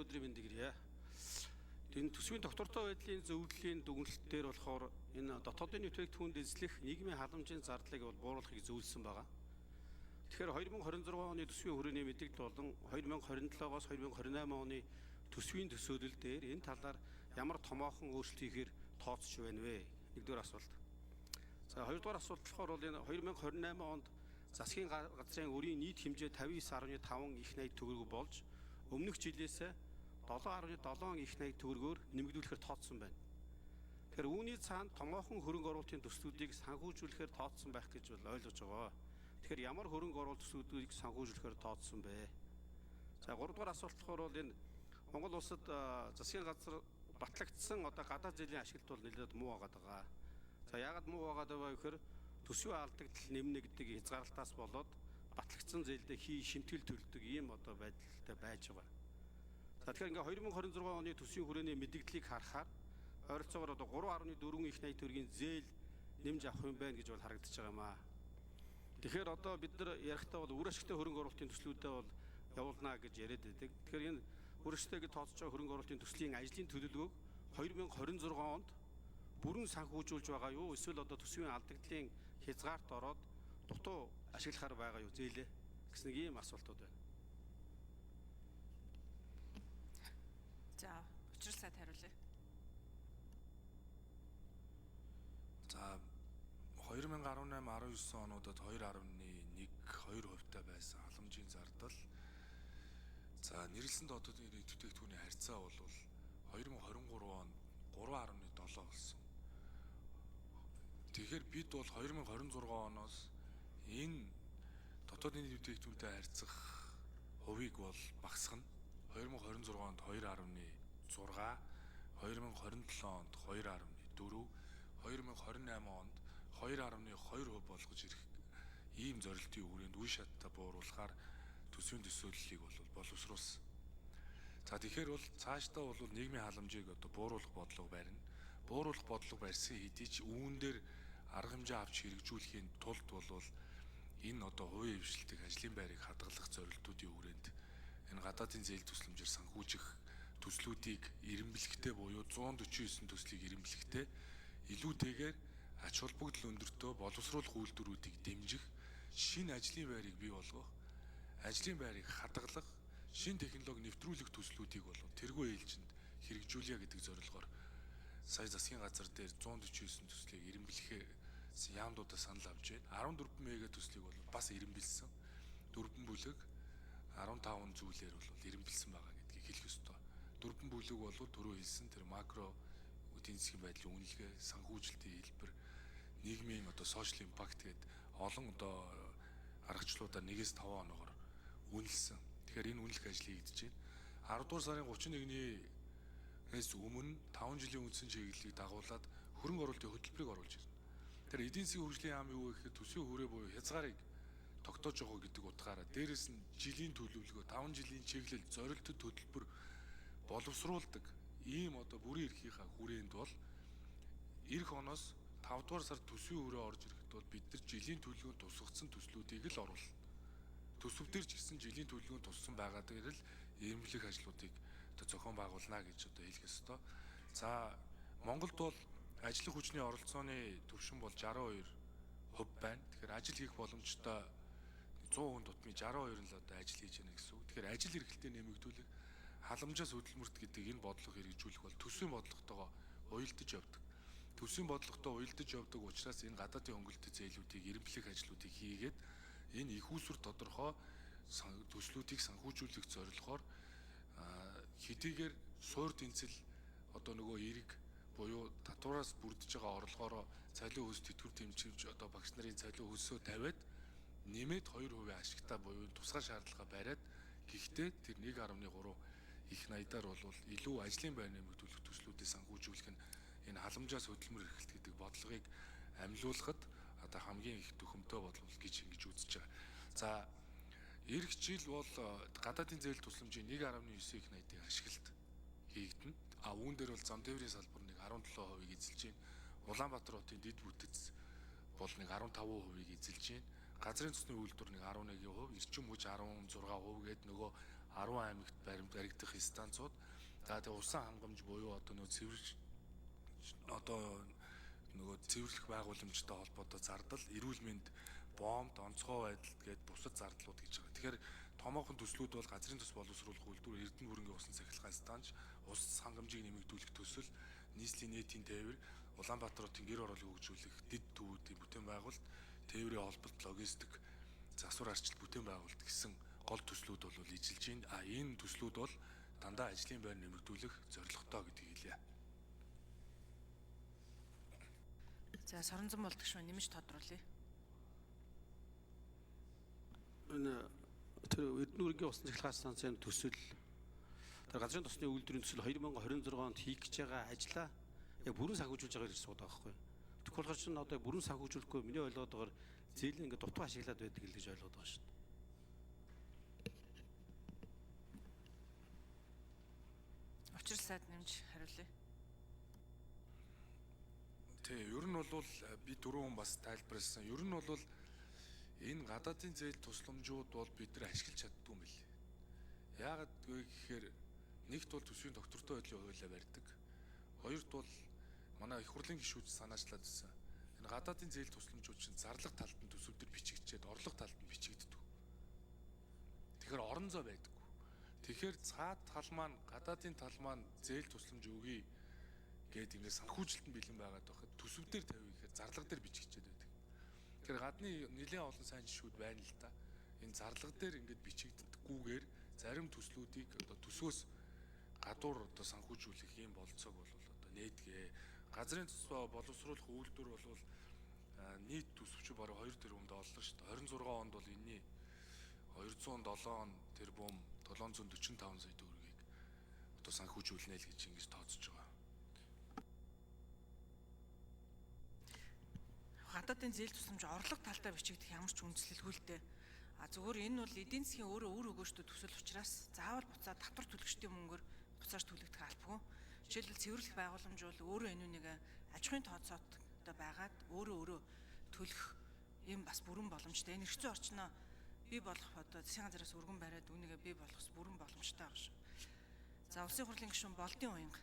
өдрийн мэндийг хүргье. Энэ төсвийн доктортой байдлын зөвлөлийн дүгнэлт дээр болохоор энэ дотоодын бүтээгдэхүүнд эзлэх нийгмийн халамжийн зардлыг бууруулахыг зөвлөсөн байгаа. Тэгэхээр 2026 оны төсвийн хүрээний мэдээлэл болон 2027-оос 2028 оны төсвийн төсөөлөл дээр энэ талаар ямар томоохон өөрчлөлт хийхээр тооцож байна вэ? Нэгдүгээр асуулт. За хоёрдугаар асуулт болохоор энэ 2028 онд засгийн газрын өрийн нийт хэмжээ 59.5 их найт төгрөг болж өмнөх жилээс 7.7 их найт төгрөгөөр нэмэгдүүлэхээр тооцсон байна. Тэгэхээр үүний цаана томоохон хөрөнгө оруулалтын төслүүдийг санхүүжүүлэхээр тооцсон байх гэж ойлгож байгаа. Тэгэхээр ямар хөрөнгө оруулалт төслүүдийг санхүүжүүлэхээр тооцсон бэ? За 3 дугаар асуулт болохоор бол энэ Монгол улсад засгийн газар батлагдсан гадаад зээлийн ашиглалт бол нэлээд муу байгаа. За яагаад муу байгаа вэ гэхээр төсвийн алдагдал нэмнэ гэдэг хязгаарлалтаас болоод батлагдсан зээлдээ шимтгэл төлдөг ийм байдалтай байж байгаа. За тэгэхээр ингээ 2026 оны төсвийн хүрээний мэдээллийг харахаар ойролцоогоор 3.4 их найт төгрөгийн зээл нэмж авах юм байна гэж харагдаж байгаа юм аа. Тэгэхээр бид нар ярихдаа бол үр ашигтай хөрөнгө оруулалтын төслүүдэд бол явуулнаа гэж яриад байдаг. Тэгэхээр энэ үр ашигтай гэж тооцож байгаа хөрөнгө оруулалтын төслийн ажлын төлөвлөгөөг 2026 онд бүрэн санхүүжүүлж байгаа юу? Эсвэл төсвийн алдагдлын хязгаарт ороод дутуу ашиглахаар байгаа юу зээлээ гэсэн ийм асуултууд байна. За, учрал сайд хариулъя. За 2018-19 онуудад 2.1-2% байсан халамжийн зардал. За нэрлсэн дотоодын бүтээгдэхүүний харьцаа бол 2023 онд 3.7 болсон. Тэгэхээр бид бол 2026 оноос энэ дотоодын бүтээгдэхүүнтэй харьцах хувийг бол багасгана. 2026 онд 2.6, 2027 онд 2.4, 2028 онд 2.2% болгож ирэх ийм зорилтын хүрээнд үе шаттай бууруулахаар төсвийн төсөөллийг боловсруулсан. За тэгэхээр бол цаашдаа бол нийгмийн халамжийг бууруулах бодлого барина. Бууруулах бодлого барьсан хэдий ч үүн дээр арга хэмжээ авч хэрэгжүүлэхийн тулд бол энэ хувийн хвшилтийг ажлын байрыг хадгалах зорилтуудын хүрээнд энэ гадаадын зээл төслөмжөөр санхүүжих төслүүдийг эренбэлэгтэй буюу 149 төслийг эренбэлэгтэй илүүтэйгээр ач холбогдол өндөртөө боловсруулах үйлдвэрүүдийг дэмжих, шинэ ажлын байрыг бий болгох, ажлын байрыг хадгалах, шинэ технологи нэвтрүүлэх төслүүдийг тэргүй ээлжинд хэрэгжүүлье гэдэг зорилгоор сая засгийн газар дээр 149 төслийг эренбэлэхээр яамдуудаа санал авч байна. 14 мега төслийг бас эренбэлсэн. 4 бүлэг 15 зүйлээр эренбэлсэн байгаа гэдгийг хэлэх ёстой. 4 бүлэг бол түрүү хэлсэн тэр макро эдийн засгийн байдлын үнэлгээ, санхүүжилтийн хэлбэр, нийгмийн social impact гэдэг олон аргачлалуудаар 1-5 оноогоор үнэлсэн. Тэгэхээр энэ үнэлэх ажил хийгдэж байна. 10 дугаар сарын 31-ээс өмнө 5 жилийн үндсэн чиглэлийг дагуулад хөрөнгө оруулалтын хөтөлбөрийг оруулж ирнэ. Тэр эдийн засгийн хөгжлийн яам юу гэхээр төсвийн хүрээ буюу хязгаарыг тогтоож байгаа гэдэг утгаараа дээрэс нь жилийн төлөвлөгөө, 5 жилийн чиглэл, зорилттой хөтөлбөр боловсруулдаг ийм бүрийн эрхийнхаа хүрээнд бол эх оноос 5 дугаар сард төсвийн хүрээ орж ирэхэд бол бид нар жилийн төлөвлөгөөнд тусгацсан төслүүдийг л оруулна. Төсөвдөр ч гэсэн жилийн төлөвлөгөөнд туссан байгаа дээр л эренбэлэх ажлуудыг зохион байгуулна гэж хэлэх ёстой. За Монголд бол ажлын хүчний оролцооны түвшин бол 62% байна. Тэгэхээр ажил хийх боломжтой 100% тутмын 62 нь л ажил хийж байна гэсэн үг. Тэгэхээр ажил эрхлэлтээ нэмэгдүүлэх, халамжаас хөдөлмөрт гэдэг энэ бодлого хэрэгжүүлэх бол төсвийн бодлоготойгоо уялдаж явдаг. Төсвийн бодлоготой уялдаж явдаг учраас энэ гадаадын хөнгөлөлт зээлүүдийг эренбэлэх ажлуудыг хийгээд энэ их усүр тодорхой төслүүдийг санхүүжүүлэх зорилгоор хэдийгээр суур тэнцэл эрэг буюу татвараас бүрдэж байгаа орлогоороо цалин хөлс тэтгэвэр тэмцэж багш нарын цалин хөлсөө тавиад нэмээд 2% ашигтай буюу тусгай шаардлага бариад гэхдээ тэр 1.3 их найдаар бол илүү ажлын байр нэмэгдүүлэх төслүүдийг санхүүжүүлэх нь энэ халамжаас хөдөлмөр эрхлэлт гэдэг бодлогыг амилуулахад хамгийн их төхөмтэй бодлого гэж ингэж үзэж байгаа. За эх жил бол гадаадын зээл тусламжийн 1.9 их найдын ашиглалт хийгдэнэ. Үүн дээр бол зам тээврийн салбар 17% эзэлж байна. Улаанбаатар хотын дэд бүтэц бол 15% эзэлж байна. Газрын цусны үйлдвэр 11%, эрчим хүч 16% гээд нөгөө 10 аймагт баригдах станцууд. За тэгээ усан хангамж буюу одоо нөгөө цэвэрлэх байгууламжтай холбоотой зардал, эрүүл мэнд, боомт, онцгой байдал гээд бусад зардлууд гэж байгаа. Тэгэхээр томоохон төслүүд бол газрын тус боловсруулах үйлдвэр, Эрдэнэ хөрөнгөний усан цахилгаан станц, ус хангамжийг нэмэгдүүлэх төсөл, нийслэлийн нийтийн тээвэр, Улаанбаатар хотын гэр ороолыг хөгжүүлэх дэд төвүүдийн бүтээн байгуулалт, тээврийн холболт, логистик, засвар арчил бүтээн байгуулалт гэсэн гол төслүүд бол ижилж байна. Энэ төслүүд бол дандаа ажлын байр нэмэгдүүлэх зорилготой гэдгийг хэлье. За Соронзон болдог шүү нэмж тодруулъя. Энэ тэр Эрдэнэ хөрөнгөний усан цахилгаан станцын төсөл тэр газрын тосны үйлдвэрийн төсөл 2026 онд хийх гэж байгаа ажлаа яг бүрэн санхүүжүүлж байгаа гэж асуудаг байхгүй. Тэгэх болохоор чинь одоо бүрэн санхүүжүүлэхгүй миний ойлгоодоор зээлийн ингээд дутуу ашиглаад байдаг л гэж ойлгоод байгаа шүү дээ. Учир сайд нэмж хариулъя. Тэг, ер нь бол би дөрөв хүн бас тайлбарласан. Ер нь бол энэ гадаадын зээл тусламжууд бол бид нар ашиглаж чаддгүй юм билээ. Яагаад вэ гэхээр нэгт бол төсвийн доктортой байдлын хуулиа барьдаг. Хоёрт бол манай их хурлын гишүүд санаачлаад байсан. Энэ гадаадын зээл тусламжууд чинь зарлах талд нь төсөвдөр бичигдчихэд орлого талд нь бичигддэг. Тэгэхээр орон зай байдаггүй. Тэгэхээр цаад тал маань гадаадын тал маань зээл тусламж өгье гээд ингэ санхүүжилтэн бэлэн байгаад байхад төсөвдөр тавь гэхээр зарлага дээр бичигчээд байдаг. Тэгэхээр гадны нэлээд олон сайн жишүүд байна л да. Энэ зарлага дээр ингэж бичигддэггүйгээр зарим төслүүдийг одоо төсөөс гадуур одоо санхүүжүүлэх юм болцоог бол одоо нээдгээ. Газрын тус боловсруулах үйлдвэр бол нийт төсөвч бараг 2 тэрбум доллар шүү дээ. 26 онд бол энэний 207 тэрбум 745 сая төгрөгийг одоо санхүүжүүлнэ л гэж ингэж тооцож байгаа. Гадаадын зээл тусламж орлого талдаа бичигдэх ямар ч үндэслэлгүй л дээ. Зүгээр энэ бол эдийн засгийн өөр өгөөжтэй төсөл учраас заавал буцаад татвар төлөгчдийн мөнгөөр буцааж төлөгдөх албагүй. Жишээлбэл цэвэрлэх байгууламж бол өөрөө энэ үнийг аж ахуйн тооцоодоо байгаад өөрөө төлөх юм бас бүрэн боломжтой. Энэ эрхцэн орчноо бий болгох одоо засгийн газраас өргөн бариад үүнийгээ бий болгох бүрэн боломжтой байгаа шүү. За улсын хурлын гишүүн Болдын уянга.